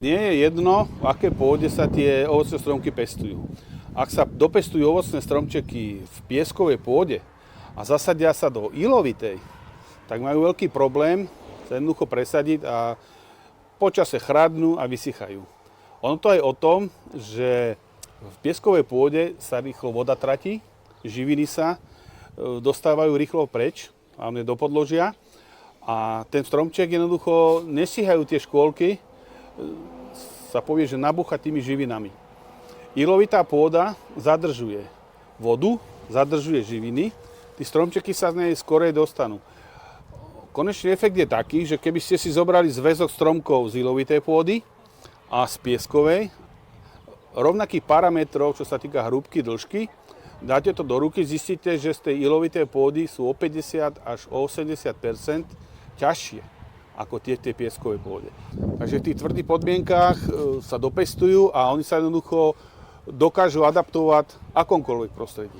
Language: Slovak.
Nie je jedno, v aké pôde sa tie ovocné stromky pestujú. Ak sa dopestujú ovocné stromčeky v pieskovej pôde a zasadia sa do ilovitej, tak majú veľký problém sa jednoducho presadiť a počase chradnú a vysychajú. Ono to aj o tom, že v pieskovej pôde sa rýchlo voda tratí, živiny sa dostávajú rýchlo preč, hlavne do podložia a ten stromček jednoducho nestíhajú tie škôlky, sa povie, že nabúcha tými živinami. Ilovitá pôda zadržuje vodu, zadržuje živiny, tí stromčeky sa z nej skorej dostanú. Konečný efekt je taký, že keby ste si zobrali zväzok stromkov z ilovitej pôdy a z pieskovej, rovnakých parametrov, čo sa týka hrúbky, dĺžky, dáte to do ruky, zistíte, že z tej ilovitej pôdy sú o 50 až o 80% ťažšie ako tie v tej pieskovej pôde. Takže v tých tvrdých podmienkách sa dopestujú a oni sa jednoducho dokážu adaptovať v akomkoľvek prostredí.